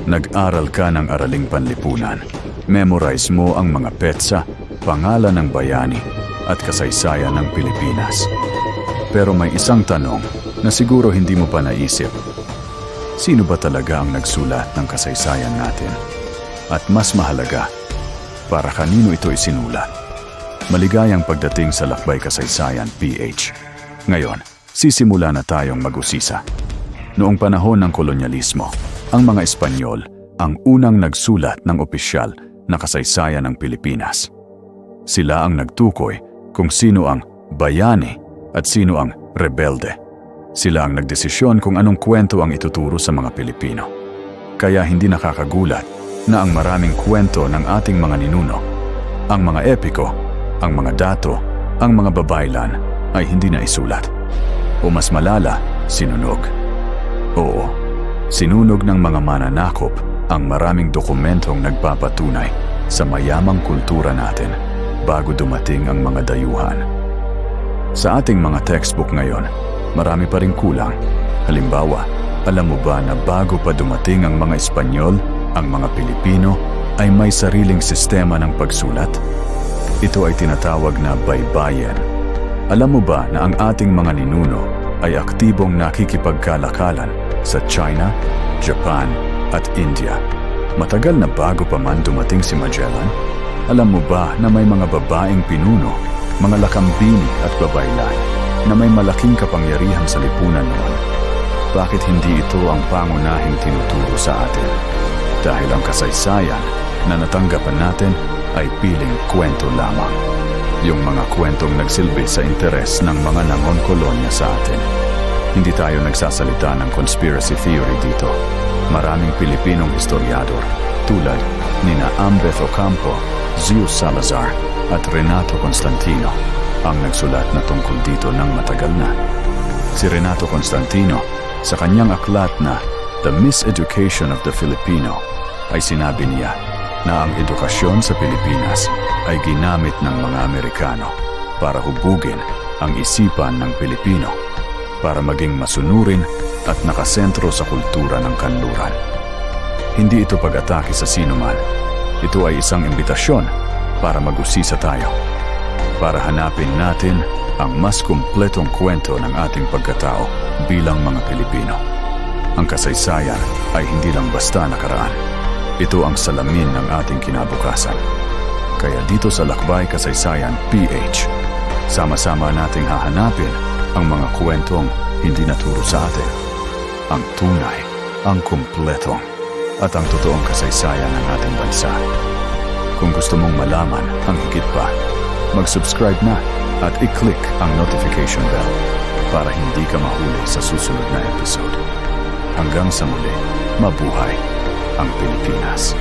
Nag-aral ka ng araling panlipunan. Memorize mo ang mga petsa, pangalan ng bayani, at kasaysayan ng Pilipinas. Pero may isang tanong na siguro hindi mo pa naisip. Sino ba talaga ang nagsulat ng kasaysayan natin? At mas mahalaga, para kanino ito isinulat? Maligayang pagdating sa Lakbay Kasaysayan PH. Ngayon, sisimula na tayong mag-usisa. Noong panahon ng kolonyalismo, ang mga Espanyol ang unang nagsulat ng opisyal na kasaysayan ng Pilipinas. Sila ang nagtukoy kung sino ang bayani at sino ang rebelde. Sila ang nagdesisyon kung anong kwento ang ituturo sa mga Pilipino. Kaya hindi nakakagulat na ang maraming kwento ng ating mga ninuno, ang mga epiko, ang mga dato, ang mga babaylan ay hindi na isulat. O mas malala, sinunog. Oo, sinunog ng mga mananakop ang maraming dokumentong nagpapatunay sa mayamang kultura natin bago dumating ang mga dayuhan. Sa ating mga textbook ngayon, marami pa ring kulang. Halimbawa, alam mo ba na bago pa dumating ang mga Espanyol, ang mga Pilipino ay may sariling sistema ng pagsulat? Ito ay tinatawag na baybayin. Alam mo ba na ang ating mga ninuno ay aktibong nakikipagkalakalan sa China, Japan, at India? Matagal na bago pa man dumating si Magellan. Alam mo ba na may mga babaeng pinuno, mga lakambini at babaylan na may malaking kapangyarihan sa lipunan noon? Bakit hindi ito ang pangunahing tinuturo sa atin? Dahil ang kasaysayan na natanggapan natin ay piling kwento lamang. Yung mga kwentong nagsilbi sa interes ng mga nangon-kolonya sa atin. Hindi tayo nagsasalita ng conspiracy theory dito. Maraming Pilipinong historiador tulad nina Ambeth Ocampo, Zeus Salazar at Renato Constantino ang nagsulat na tungkol dito ng matagal na. Si Renato Constantino sa kanyang aklat na The Miseducation of the Filipino ay sinabi niya na ang edukasyon sa Pilipinas ay ginamit ng mga Amerikano para hubugin ang isipan ng Pilipino, para maging masunurin at nakasentro sa kultura ng kanluran. Hindi ito pag-atake sa sinuman. Ito ay isang imbitasyon para mag-usisa tayo, para hanapin natin ang mas kumpletong kwento ng ating pagkatao bilang mga Pilipino. Ang kasaysayan ay hindi lang basta nakaraan. Ito ang salamin ng ating kinabukasan. Kaya dito sa Lakbay Kasaysayan PH, sama-sama nating hahanapin ang mga kwentong hindi naturo sa atin. Ang tunay, ang kumpletong, at ang totoong kasaysayan ng ating bansa. Kung gusto mong malaman ang higit pa, mag-subscribe na at i-click ang notification bell para hindi ka mahuli sa susunod na episode. Hanggang sa muli, mabuhay ang Pilipinas.